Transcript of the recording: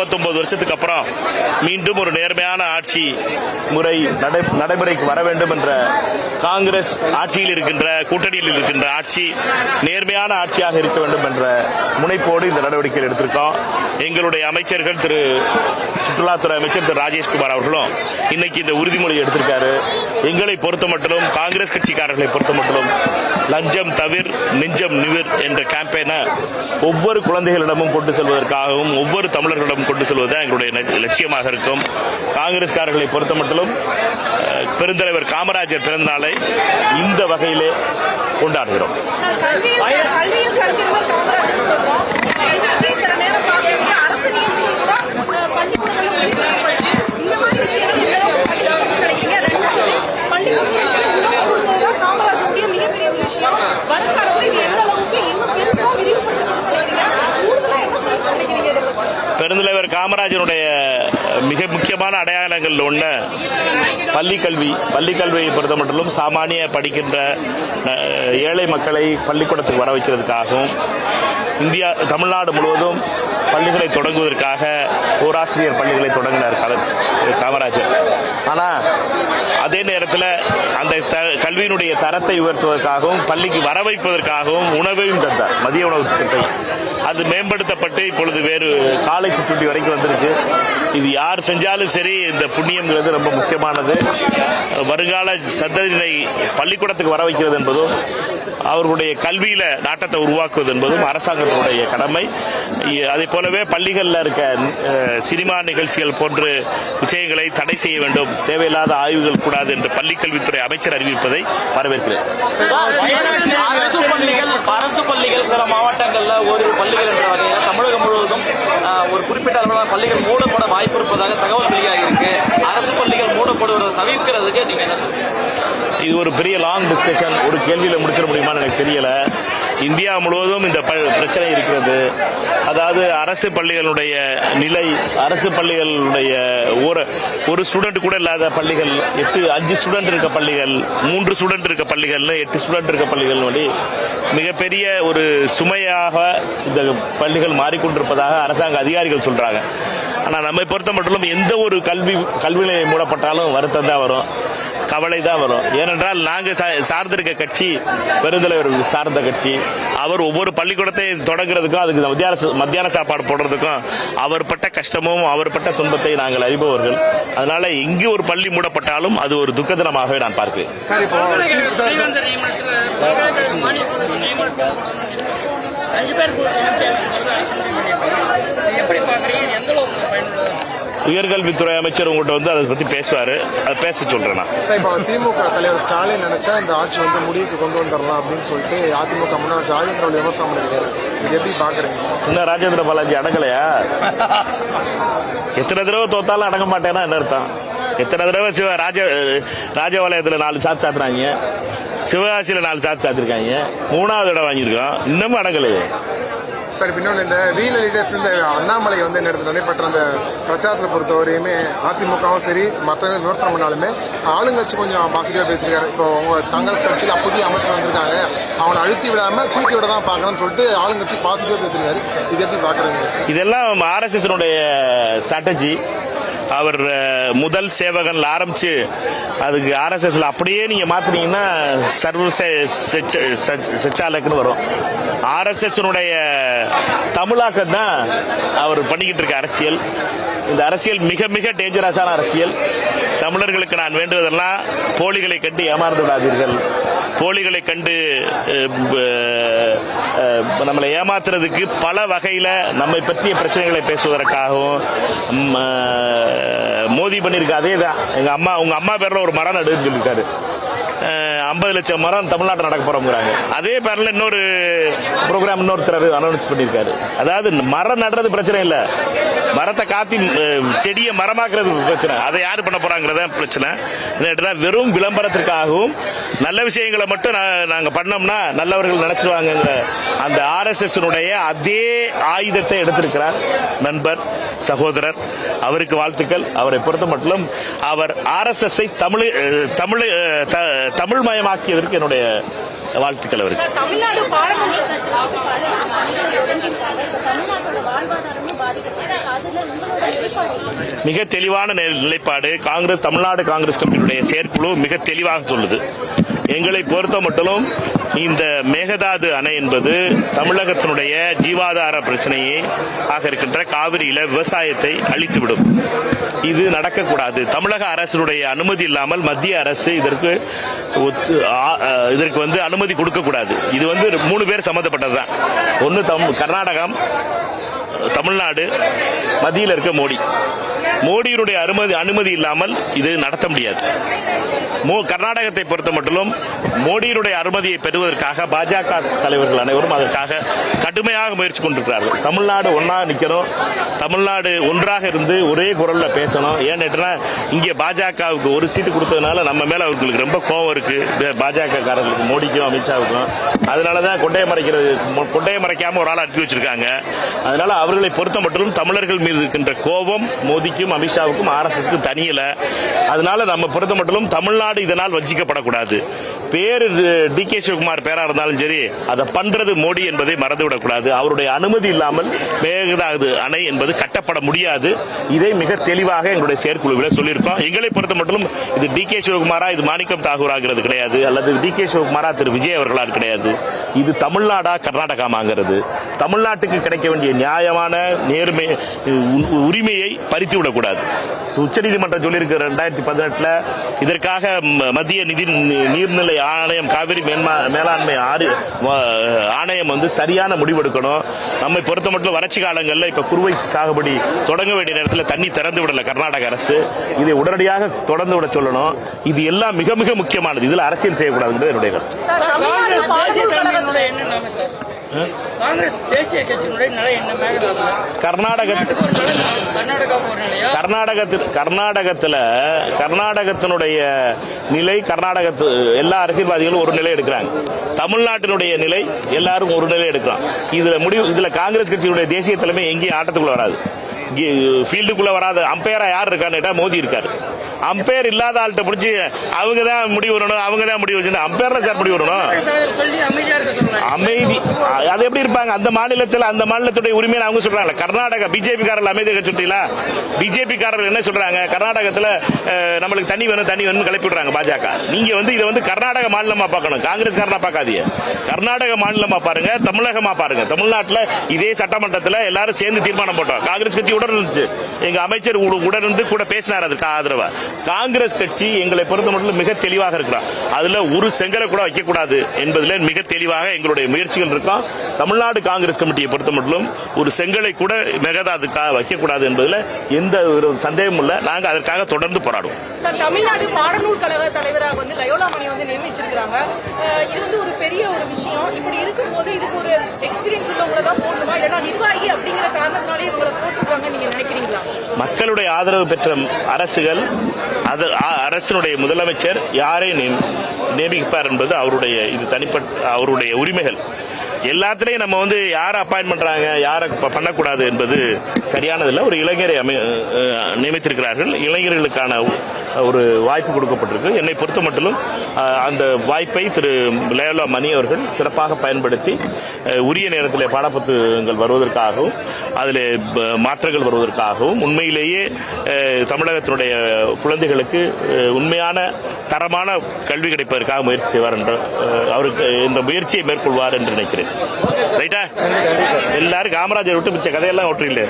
59 வருஷத்துக்கு அப்புறம் மீண்டும் ஒரு நேர்மையான ஆட்சி முறை நடைமுறைக்கு வர வேண்டும் என்ற காங்கிரஸ் ஆட்சியில் இருக்கின்ற கூட்டணியில் இருக்கின்ற ஆட்சி நேர்மையான ஆட்சியாக இருக்க வேண்டும் என்ற முனைப்போடு இந்த நடவடிக்கைகள் எடுத்திருக்கோம். எங்களுடைய அமைச்சர்கள் திரு சுற்றுலாத்துறை அமைச்சர் திரு ராஜேஷ்குமார் அவர்களும் இன்னைக்கு இந்த உறுதிமொழி எடுத்திருக்காரு. எங்களை பொறுத்த மட்டும் காங்கிரஸ் கட்சிக்காரர்களை பொறுத்த மட்டும் லஞ்சம் தவிர் நெஞ்சம் நிவிர் என்ற கேம்பெயினை ஒவ்வொரு குழந்தைகளிடமும் கொண்டு செல்வதற்காகவும் ஒவ்வொரு தமிழர்களிடமும் கொண்டு செல்வது எங்களுடைய லட்சியமாக இருக்கும். காங்கிரஸ்காரர்களை பொறுத்த மட்டும் பெருந்தலைவர் காமராஜர் பிறந்த நாளை இந்த வகையிலே கொண்டாடுகிறோம். பெருந்தலைவர் காமராஜனுடைய மிக முக்கியமான அடையாளங்கள் ஒன்று பள்ளிக்கல்வியை பொறுத்த மட்டும் சாமானிய படிக்கின்ற ஏழை மக்களை பள்ளிக்கூடத்துக்கு வர வைக்கிறதுக்காகவும் தமிழ்நாடு முழுவதும் பள்ளிகளை தொடங்குவதற்காக ஓராசிரியர் பள்ளிகளை தொடங்கினார் காமராஜர். ஆனால் அதே நேரத்தில் அந்த கல்வியினுடைய தரத்தை உயர்த்துவதற்காகவும் பள்ளிக்கு வர வைப்பதற்காகவும் உணவையும் தந்தார், மதிய உணவு திட்டத்தை. அது மேம்படுத்தப்பட்டு இப்பொழுது வேறு காலை சிற்றுண்டி வரைக்கும் வந்திருக்கு. இது யார் செஞ்சாலும் சரி, இந்த புண்ணியம்ங்கிறது ரொம்ப முக்கியமானது. வருங்கால சந்ததியினை பள்ளிக்கூடத்துக்கு வர வைக்கிறது என்பதும் அவர்களுடைய கல்வியில நாட்டத்தை உருவாக்குவது என்பதும் அரசாங்கத்தினுடைய கடமை. அதே போலவே பள்ளிகளில் இருக்க சினிமா நிகழ்ச்சிகள் போன்ற விஷயங்களை தடை செய்ய வேண்டும், தேவையில்லாத ஆய்வுகள் கூடாது என்று பள்ளிக்கல்வித்துறை அமைச்சர் அறிவிப்பதை வரவேற்கிறேன். அரசு பள்ளிகள் சில மாவட்டங்களில் ஒரு பள்ளிகள் என்ற வகையில் தமிழகம் முழுவதும் ஒரு குறிப்பிட்ட அளவிலான பள்ளிகள் மூடப்பட வாய்ப்பு இருப்பதாக தகவல் வெளியாகி இருக்கு. அரசு பள்ளிகள் மூடப்படுவதை தவிர்க்கிறதுக்கு நீங்க என்ன சொல்றீங்க? இது ஒரு பெரிய லாங் டிஸ்கஷன், ஒரு கேள்வியில் முடிச்சிட முடியுமான்னு எனக்கு தெரியல. இந்தியா முழுவதும் இந்த பிரச்சனை இருக்கிறது. அதாவது அரசு பள்ளிகளுடைய நிலை, அரசு பள்ளிகளுடைய ஒரு ஸ்டூடெண்ட் கூட இல்லாத பள்ளிகள், 5 ஸ்டூடெண்ட் இருக்க பள்ளிகள், 3 ஸ்டூடெண்ட் இருக்க பள்ளிகள், 8 ஸ்டூடெண்ட் இருக்க பள்ளிகள் மிகப்பெரிய ஒரு சுமையாக இந்த பள்ளிகள் மாறிக்கொண்டிருப்பதாக அரசாங்க அதிகாரிகள் சொல்றாங்க. ஆனால் நம்மை பொறுத்த மட்டும் எந்த ஒரு கல்வி நிலையம் மூடப்பட்டாலும் வருத்தம் தான் வரும், கவலை தான் வரும். ஏனென்றால் நாங்கள் சார்ந்திருக்க கட்சி பெருந்தலைவர் சார்ந்த கட்சி. அவர் ஒவ்வொரு பள்ளிக்கூடத்தை தொடங்குறதுக்கும் அதுக்கு மத்தியான சாப்பாடு போடுறதுக்கும் அவர் பட்ட கஷ்டமும் அவர் பட்ட துன்பத்தை நாங்கள் அறிபவர்கள். அதனால எங்கு ஒரு பள்ளி மூடப்பட்டாலும் அது ஒரு துக்க தினமாகவே நான் பார்க்கிறேன். உயர்கல்வித்துறை அமைச்சர் உங்கள்கிட்ட அதை பத்தி பேசுவாரு, அதை பேச சொல்றேன். திமுக தலைவர் ஸ்டாலின் நினைச்சா இந்த ஆட்சி முடிவுக்கு கொண்டு வந்துடலாம் அப்படின்னு சொல்லிட்டு அதிமுக முன்னாள் ராஜேந்திர விமர்சனம் பண்ணிருக்காரு. இது எப்படி பாக்குறீங்க? இன்னும் ராஜேந்திர பாலாஜி அடங்கலையா? எத்தனை தடவை தோத்தாலும் அடங்க மாட்டேன்னா என்ன அர்த்தம்? எத்தனை தடவை ராஜபாளையத்தில் 4 சாத்து சாத்துறாங்க, சிவகாசியில் 4 சாத்து சாத்திருக்காங்க, 3வது இடம் வாங்கியிருக்கோம், இன்னமும் அடங்கலையே. சார், இன்னொன்று இந்த ரீல் லீடர்ஸ் இந்த அண்ணாமலை நடைபெற்ற அந்த பிரச்சாரத்தை பொறுத்தவரையுமே அதிமுகவும் சரி மற்றவங்க விமர்சனம் பண்ணாலுமே ஆளுங்கட்சி கொஞ்சம் பாசிட்டிவாக பேசியிருக்காரு. இப்போ உங்க காங்கிரஸ் கட்சியில் புதிய அமைச்சர் வந்திருக்காங்க, அவனை அழுத்தி விடாம தூக்கி விட தான் பார்க்கணும்னு சொல்லிட்டு ஆளுங்கட்சி பாசிட்டிவாக பேசியிருக்காரு. இது எப்படி பார்க்குறீங்க? இதெல்லாம் RSS ஸ்ட்ராட்டஜி. அவர் முதல் சேவகன்ல ஆரம்பிச்சு அதுக்கு RSSல அப்படியே நீங்க மாத்தினீங்கன்னா சர்வ சச்சாலக்குன்னு வரும். RSS தமிழாக்கம் தான் அவர் பண்ணிக்கிட்டு இருக்க அரசியல். இந்த அரசியல் மிக மிக டேஞ்சரஸான அரசியல். தமிழர்களுக்கு நான் வேண்டுவதெல்லாம் போலிகளை கண்டு ஏமாந்து விடாதீர்கள். போலிகளை கண்டு நம்மளை ஏமாத்துறதுக்கு பல வகையில நம்மை பற்றிய பிரச்சனைகளை பேசுவதற்காகவும் மோதி பண்ணிருக்க. அதே தான் உங்க அம்மா பேர்ல ஒரு மரம் நடுன்னு சொல்லியிருக்காரு. 50 லட்சம் மரம் தமிழ்நாட்டில் நடக்க போறோம்ங்கிறாங்க. அதே பேர்ல இன்னொரு ப்ரோக்ராம் இன்னொருத்தர் அனௌன்ஸ் பண்ணியிருக்காரு. அதாவது மரம் நடுறது பிரச்சனை இல்ல, மரத்தை காத்தி செடியை மரமாக்குறது பிரச்சனை. அதை யாரு பண்ண போறாங்கிறத பிரச்சனை. வெறும் விளம்பரத்திற்காகவும் நல்ல விஷயங்களை மட்டும் நாங்க பண்ணோம்னா நல்லவர்கள் நினைச்சிருவாங்க. அந்த RSS அதே ஆயுதத்தை எடுத்திருக்கிறார் நண்பர் சகோதரர். அவருக்கு வாழ்த்துக்கள். அவரை பொறுத்த மட்டும் அவர் RSS தமிழ் மயமாக்கியதற்கு என்னுடைய வாழ்த்துக்கள் அவருக்கு. பாதிக்கப்பட்டிருக்கு. அதுல உங்களோட நிலைப்பாடு என்ன? மிக தெளிவான நிலைப்பாடு காங்கிரஸ் தமிழ்நாடு காங்கிரஸ் கமிட்டியுடைய செயற்குழு மிக தெளிவாக சொல்லுது. எங்களை பொறுத்த மட்டும் இந்த மேகதாது அணை என்பது தமிழகத்தினுடைய ஜீவாதார பிரச்சனையை ஆக இருக்கின்ற காவிரியில விவசாயத்தை அழித்துவிடும். இது நடக்கக்கூடாது. தமிழக அரசினுடைய அனுமதி இல்லாமல் மத்திய அரசு இதற்கு அனுமதி கொடுக்கக்கூடாது. இது 3 பேர் சம்பந்தப்பட்டதுதான். ஒன்று கர்நாடகம், தமிழ்நாடு, மத்தியில் இருக்க மோடியினுடைய அனுமதி இல்லாமல் இது நடத்த முடியாது. கர்நாடகத்தை பொறுத்த மட்டும் மோடியினுடைய அனுமதியை பெறுவதற்காக பாஜக தலைவர்கள் அனைவரும் அதற்காக கடுமையாக முயற்சி கொண்டிருக்கிறார்கள். தமிழ்நாடு ஒன்னா நிக்கணும், தமிழ்நாடு ஒன்றாக இருந்து ஒரே குரல்ல பேசணும். ஏன்னா இங்கே பாஜகவுக்கு ஒரு சீட்டு கொடுத்ததுனால நம்ம மேல அவர்களுக்கு ரொம்ப கோபம் இருக்கு, பாஜக காரர்களுக்கு, மோடிக்கும் அமித்ஷாவுக்கும். அதனாலதான் கொண்டையை மறைக்காம ஒரு ஆள் அனுப்பி வச்சிருக்காங்க. அதனால அவர்களை பொறுத்த மட்டும் தமிழர்கள் மீது இருக்கின்ற கோபம் மோடிக்கும் அமித்ஷாவுக்கும் RSSக்கும் தனியல. அதனால நம்ம பொறுத்த மட்டும் தமிழ்நாடு இதனால் வஞ்சிக்கப்படக்கூடாது. பேரு DK சிவகுமார் பேரா இருந்தாலும் சரி, அதை பண்றது மோடி என்பதை மறந்துவிடக்கூடாது. அவருடைய அனுமதி இல்லாமல் மேகதாது அணை என்பது கட்டப்பட முடியாது. இதை மிக தெளிவாக எங்களுடைய செயற்குழுவில் சொல்லியிருக்கோம். எங்களை பொறுத்த மட்டும் இது DK சிவகுமாரா, இது மாணிக்கம் தாகூராகிறது கிடையாது, அல்லது DK சிவகுமாரா திரு விஜய் அவர்களா கிடையாது. இது தமிழ்நாடா கர்நாடகாமாங்கிறது. தமிழ்நாட்டுக்கு கிடைக்க வேண்டிய நியாயமான நேர்மை உரிமையை பறித்துவிடக்கூடாது. உச்சநீதிமன்றம் சொல்லியிருக்கு 2018 இதற்காக மத்திய நீர்நிலை ஆணையம், காவிரி மேலாண்மை ஆணையம் சரியான முடிவெடுக்கணும். நம்மை பொறுத்த மட்டும் வறட்சி காலங்களில் இப்ப குறுவை சாகுபடி தொடங்க வேண்டிய நேரத்தில் தண்ணி திறந்து விடல கர்நாடக அரசு. இதை உடனடியாக தொடர்ந்து விட சொல்லணும். இது எல்லாம் மிக மிக முக்கியமானது. இதுல அரசியல் செய்யக்கூடாது என்னுடைய காங்கிரஸ் தேசிய கட்சியினுடைய நிலை என்ன? கர்நாடகத்தினுடைய நிலை, எல்லா அரசியல்வாதிகளும் ஒரு நிலை எடுக்கிறாங்க. தமிழ்நாட்டினுடைய நிலை எல்லாரும் ஒரு நிலை எடுக்கிறாங்க. இதுல காங்கிரஸ் கட்சியுடைய தேசிய தலைமை எங்கேயும் ஆட்டத்துக்குள்ள வராது, ஃபீல்டுக்குள்ள வராது. அம்பையரா யார் இருக்கான்னு மோடி இருக்காரு. அம்பையர் இல்லாத ஆள்கிட்ட பிடிச்சி அவங்க தான் முடிவு வரணும், அவங்க தான் முடிவு வச்சு அம்பையர்ல சார் முடிவு வரணும். அமைதி அது எப்படி இருப்பாங்க? அந்த மாநிலத்துடைய உரிமையை அவங்க சொல்றாங்க. கர்நாடகா பிஜேபி காரர்கள் அமைதியாக சொல்றீங்களா? பிஜேபி காரர்கள் என்ன சொல்றாங்க? கர்நாடகத்தில் நம்மளுக்கு தண்ணி வேணும் கிளப்பி விடுறாங்க பாஜக. நீங்க இதை கர்நாடக மாநிலமா பார்க்கணும், காங்கிரஸ் காரனா பார்க்காதீங்க. கர்நாடக மாநிலமா பாருங்க, தமிழகமா பாருங்க. தமிழ்நாட்டில் இதே சட்டமன்றத்தில் எல்லாரும் சேர்ந்து தீர்மானம் போட்டோம். காங்கிரஸ் கட்சி உடன் இருந்துச்சு, எங்க அமைச்சர் உடன் இருந்து கூட பேசினார் அதுக்கு ஆதரவா. காங்கிரஸ் கட்சி எங்களை பொறுத்த மட்டும் மிக தெளிவாக இருக்கிறார். அதுல ஒரு செங்கலை கூட வைக்கக்கூடாது என்பதில் மிக தெளிவாக எங்களுடைய முயற்சிகள் இருக்கும். தமிழ்நாடு காங்கிரஸ் கமிட்டியை பொறுத்த மட்டும் ஒரு செங்கலை கூட மேகதாது வைக்கக்கூடாது என்பதில் எந்த ஒரு சந்தேகமும் இல்லை. நாங்கள் அதற்காக தொடர்ந்து போராடுவோம். தமிழ்நாடு பாடநூல் கழக தலைவராக லயோலா மணி நியமிச்சிருக்காங்க. இது ஒரு பெரிய ஒரு விஷயம். இப்படி இருக்கும்போது இதுக்கு ஒரு எக்ஸ்பீரியன்ஸ் உள்ளவங்களை தான் போடணுமா, இல்லைன்னா நிர்வாகி அப்படிங்கிற காரணத்தினாலே இவங்களை போட்டுருக்காங்க நீங்க நினைக்கிறீங்களா? மக்களுடைய ஆதரவு பெற்ற அரசுகள், அரசினுடைய முதலமைச்சர் யாரை நியமிப்பார் என்பது அவருடைய அவருடைய உரிமைகள். எல்லாத்திலையும் நம்ம யாரை அப்பாயின்ட் பண்றாங்க, யாரை பண்ணக்கூடாது என்பது சரியானதில்லை. ஒரு இளைஞரை நியமித்திருக்கிறார்கள். இளைஞர்களுக்கான ஒரு வாய்ப்பு கொடுக்கப்பட்டிருக்கு. என்னை பொறுத்த மட்டும் அந்த வாய்ப்பை திரு லயோலா மணி அவர்கள் சிறப்பாக பயன்படுத்தி உரிய நேரத்தில் பாடப்புத்தகங்கள் வருவதற்காகவும் அதில் மாற்றங்கள் வருவதற்காகவும் உண்மையிலேயே தமிழகத்தினுடைய குழந்தைகளுக்கு உண்மையான தரமான கல்வி கிடைப்பதற்காக முயற்சி செய்வார் என்று அவருக்கு இந்த முயற்சியை மேற்கொள்வார் என்று நினைக்கிறேன். ரைட்டா? எல்லாரும் காமராஜர் விட்டு மிச்ச கதையெல்லாம் ஒட்டுறீங்களே.